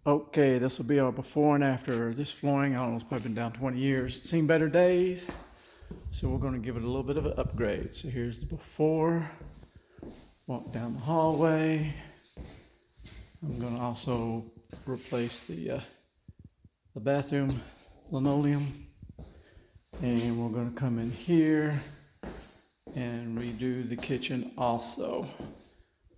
Okay, this will be our before and after. This flooring, I don't know, it's probably been down 20 years. It's seen better days, so we're going to give it a little bit of an upgrade. So here's the before. Walk down the hallway. I'm going to also replace the bathroom linoleum. And we're going to come in here and redo the kitchen also,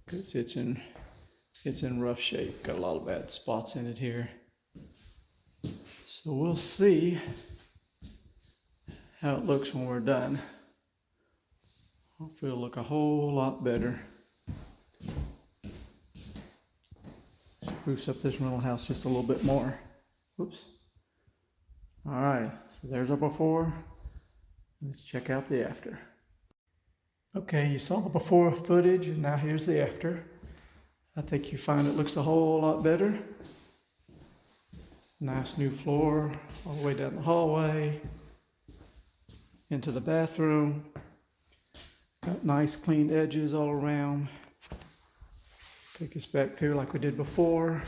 because it's in rough shape. Got a lot of bad spots in it here. So we'll see how it looks when we're done. Hopefully it'll look a whole lot better. Spruce up this rental house just a little bit more. Whoops. All right, so there's our before. Let's check out the after. Okay, you saw the before footage, and now here's the after. I think you find it looks a whole lot better. Nice new floor all the way down the hallway into the bathroom. Got nice clean edges all around. Take us back through like we did before.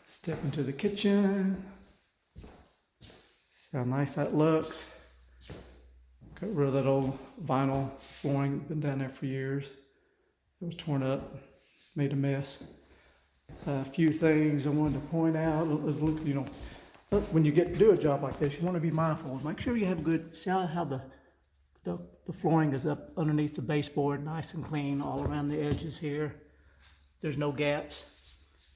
Step into the kitchen. See how nice that looks. Got rid of that old vinyl flooring that's been down there for years. It was torn up, made a mess. A few things I wanted to point out is, look, you know, when you get to do a job like this, you want to be mindful. Make sure you have good, see how the flooring is up underneath the baseboard, nice and clean all around the edges here. There's no gaps.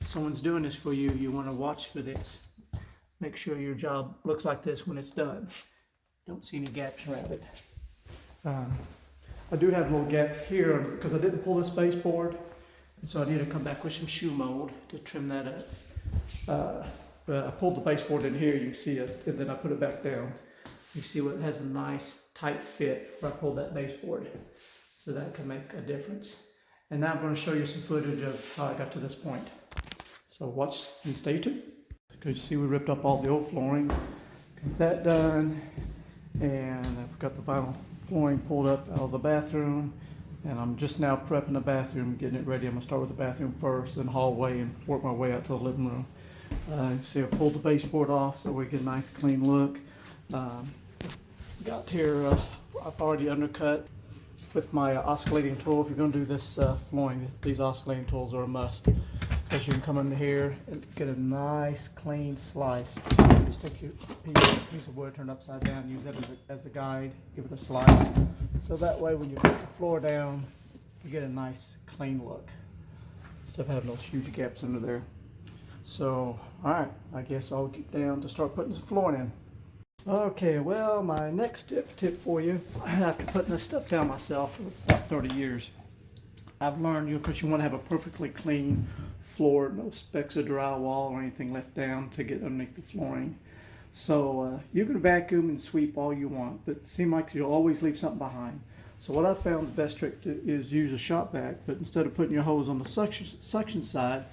If someone's doing this for you, you want to watch for this. Make sure your job looks like this when it's done. Don't see any gaps around it. I do have a little gap here because I didn't pull this baseboard, and so I need to come back with some shoe mold to trim that up. But I pulled the baseboard in here, you can see it, and then I put it back down. You see what, it has a nice tight fit where I pulled that baseboard, so that can make a difference. And now I'm going to show you some footage of how I got to this point. So watch and stay tuned. Because you see we ripped up all the old flooring. Got that done. And I've got the vinyl flooring pulled up out of the bathroom. And I'm just now prepping the bathroom, getting it ready. I'm going to start with the bathroom first, then hallway, and work my way out to the living room. You see I pulled the baseboard off so we get a nice clean look. Got here, I've already undercut with my oscillating tool. If you're going to do this flooring, these oscillating tools are a must. Because you can come in here and get a nice clean slice. Just take your piece of wood, turn it upside down, use that as a guide, give it a slice. So that way when you put the floor down, you get a nice clean look, instead of having those huge gaps under there. So, all right, I guess I'll get down to start putting some flooring in. Okay, well, my next tip for you, after putting this stuff down myself for about 30 years, I've learned, because you want to have a perfectly clean floor, no specks of drywall or anything left down to get underneath the flooring. So you can vacuum and sweep all you want, but it seems like you'll always leave something behind. So what I found the best trick is use a shop vac, but instead of putting your hose on the suction side,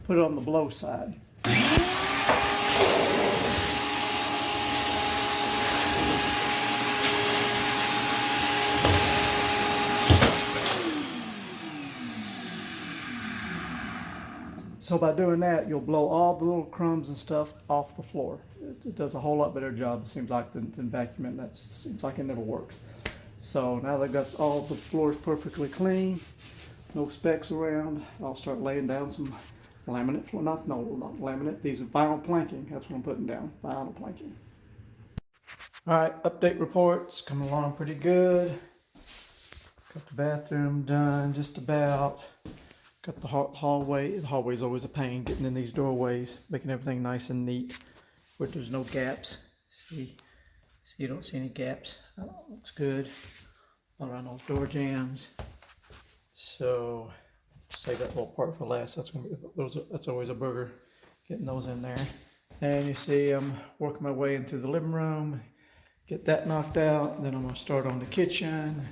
put it on the blow side. So by doing that, you'll blow all the little crumbs and stuff off the floor. It does a whole lot better job, it seems like, than vacuuming. That seems like it never works. So now they've got all the floors perfectly clean, no specks around, I'll start laying down some laminate floor. Not laminate, these are vinyl planking. That's what I'm putting down, vinyl planking. All right, update reports coming along pretty good. Got the bathroom done just about. Got the hallway. The hallway is always a pain getting in these doorways, making everything nice and neat where there's no gaps. See, you don't see any gaps. Looks good. All around those door jambs. So save that little part for last. That's always a burger, getting those in there. And you see I'm working my way into the living room. Get that knocked out. Then I'm gonna start on the kitchen.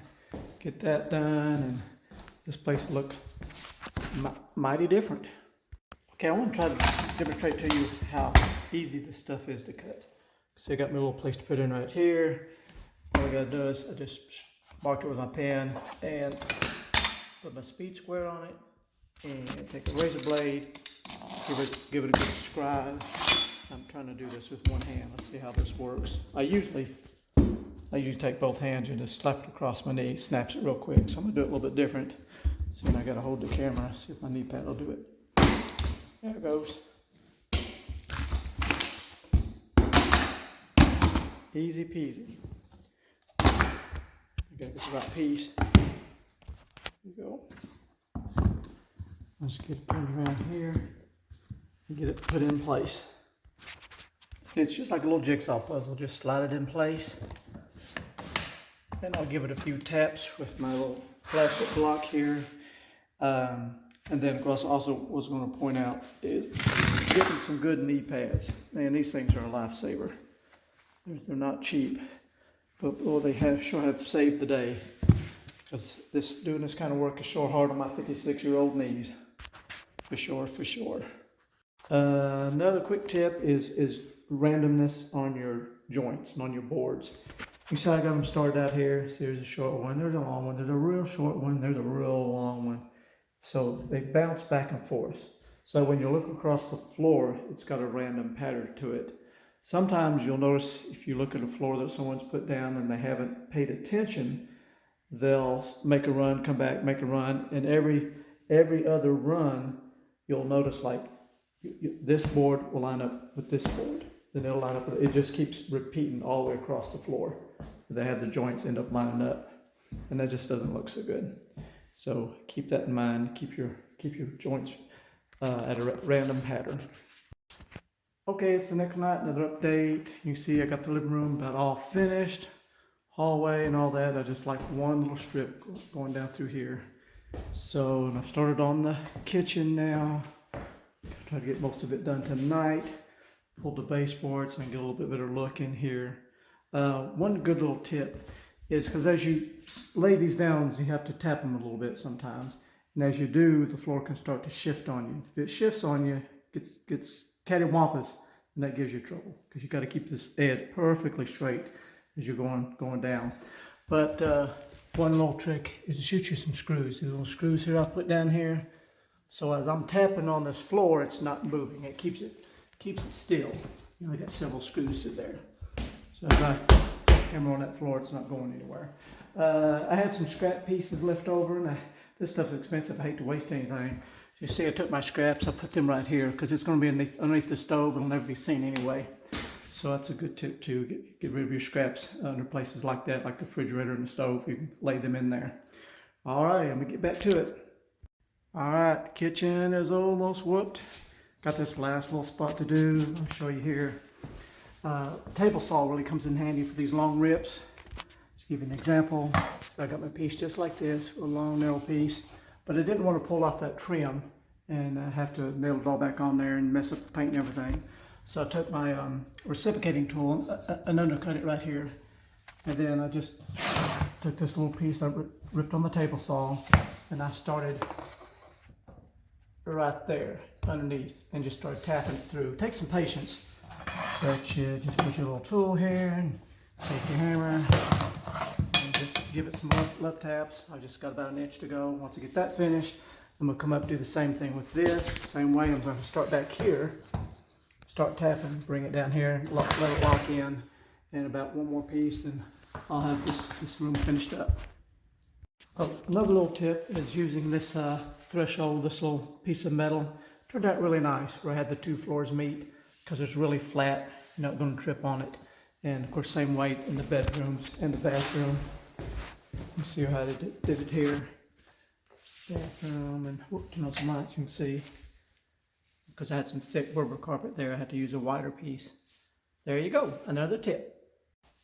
Get that done, and this place will look mighty different. Okay, I want to try to demonstrate to you how easy this stuff is to cut. So I got my little place to put in right here. All I gotta do is I just marked it with my pen and put my speed square on it, And take a razor blade, give it a good scribe. I'm trying to do this with one hand. Let's see how this works. I usually take both hands and just slap it across my knee, snaps it real quick. So I'm gonna do it a little bit different. So then I gotta hold the camera, see if my knee pad will do it. There it goes. Easy peasy. I gotta get the right piece. There you go. Let's get it turned around here and get it put in place. It's just like a little jigsaw puzzle, just slide it in place. And I'll give it a few taps with my little plastic block here. And then of course also was going to point out is getting some good knee pads. Man, these things are a lifesaver. They're not cheap, but boy, they sure have saved the day. Because doing this kind of work is sure hard on my 56-year-old knees. For sure. Another quick tip is randomness on your joints and on your boards. You see I got them started out here. So there's a short one, there's a long one, there's a real short one, there's a real long one. So they bounce back and forth. So when you look across the floor, it's got a random pattern to it. Sometimes you'll notice if you look at a floor that someone's put down and they haven't paid attention, they'll make a run, come back, make a run, and every other run, you'll notice like this board will line up with this board. Then it'll line up with it. It just keeps repeating all the way across the floor. They have the joints end up lining up, and that just doesn't look so good. So keep that in mind. Keep your joints at a random pattern. Okay, it's the next night. Another update. You see, I got the living room about all finished. Hallway and all that. I just like one little strip going down through here. So I've started on the kitchen now. Try to get most of it done tonight. Pulled the baseboards and get a little bit better look in here. One good little tip is because as you lay these down, you have to tap them a little bit sometimes. And as you do, the floor can start to shift on you. If it shifts on you, gets cattywampus, and that gives you trouble because you got to keep this edge perfectly straight as you're going down. But one little trick is to shoot you some screws. These little screws here I'll put down here. So as I'm tapping on this floor, it's not moving. It keeps it still. You know, I got several screws through there. So if I put the camera on that floor, it's not going anywhere. I had some scrap pieces left over, and this stuff's expensive. I hate to waste anything. You see, I took my scraps. I put them right here because it's going to be underneath the stove. It'll never be seen anyway. So that's a good tip too. Get rid of your scraps under places like that, like the refrigerator and the stove. You can lay them in there. All right, I'm gonna get back to it. All right, the kitchen is almost whooped. Got this last little spot to do. I'll show you here. Table saw really comes in handy for these long rips. Just give you an example. So I got my piece just like this, a long narrow piece, but I didn't want to pull off that trim and have to nail it all back on there and mess up the paint and everything. So I took my reciprocating tool and undercut it right here, and then I just took this little piece that I ripped on the table saw, and I started right there underneath and just started tapping it through. It takes some patience, but you just put your little tool here and take your hammer and just give it some left taps. I just got about an inch to go. Once I get that finished, I'm gonna come up and do the same thing with this. Same way, I'm gonna start back here, start tapping, bring it down here, let it lock in, and about one more piece, and I'll have this room finished up. Another little tip is using this threshold, this little piece of metal. Turned out really nice where I had the two floors meet because it's really flat. You're not going to trip on it. And of course, same weight in the bedrooms and the bathroom. You see how I did it here. Bathroom, and whooped on some lights you can see. Because I had some thick Berber carpet there, I had to use a wider piece. There you go, another tip.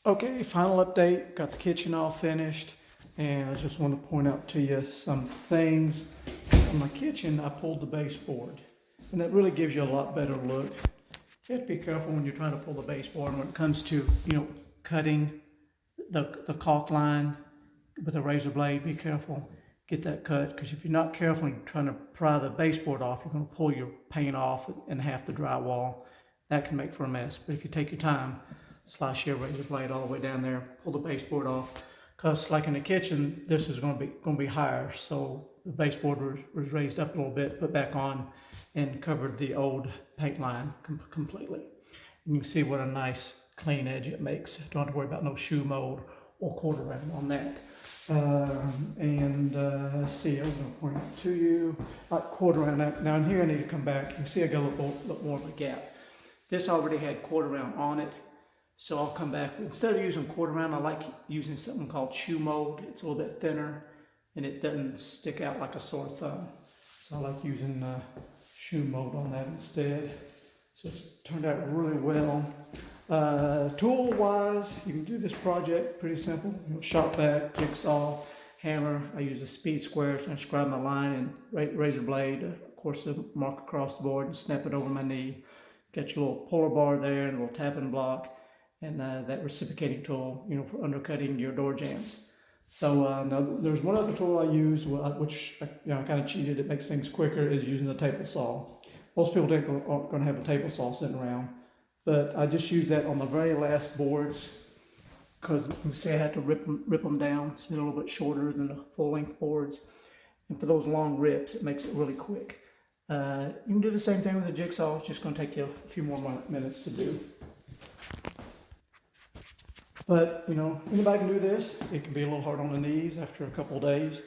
Okay, final update. Got the kitchen all finished. And I just want to point out to you some things. On my kitchen, I pulled the baseboard, and that really gives you a lot better look. You have to be careful when you're trying to pull the baseboard when it comes to, cutting the caulk line with a razor blade. Be careful, get that cut, because if you're not careful and you're trying to pry the baseboard off, you're going to pull your paint off and half the drywall. That can make for a mess. But if you take your time, slice your razor blade all the way down there, pull the baseboard off. Because like in the kitchen, this is going to be higher, so the baseboard was raised up a little bit, put back on, and covered the old paint line completely. And you can see what a nice clean edge it makes. Don't have to worry about no shoe mold or quarter round on that. Let's see, I was going to point out to you, like quarter round. Now in here I need to come back. You can see I got a little more of a gap. This already had quarter round on it. So I'll come back. Instead of using quarter round, I like using something called shoe mold. It's a little bit thinner and it doesn't stick out like a sore thumb. So I like using shoe mold on that instead. So it's turned out really well. Tool wise, you can do this project pretty simple. Shop vac, jigsaw, hammer. I use a speed square, so I scribe my line and razor blade, of course, to mark across the board and snap it over my knee. Get your little puller bar there and a little tapping block, and that reciprocating tool, for undercutting your door jambs. So now there's one other tool I use, which I kind of cheated. It makes things quicker, is using the table saw. Most people aren't going to have a table saw sitting around, but I just use that on the very last boards because you see I had to rip them down, so they're a little bit shorter than the full length boards. And for those long rips, it makes it really quick. You can do the same thing with a jigsaw. It's just going to take you a few more minutes to do. But, anybody can do this. It can be a little hard on the knees after a couple of days,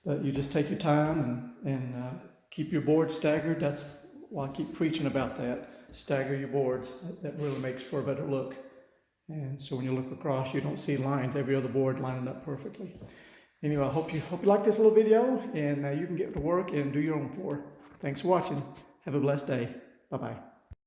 but you just take your time and keep your boards staggered. That's why I keep preaching about that. Stagger your boards. That really makes for a better look. And so when you look across, you don't see lines, every other board lining up perfectly. Anyway, I hope you like this little video, and you can get to work and do your own floor. Thanks for watching. Have a blessed day. Bye-bye.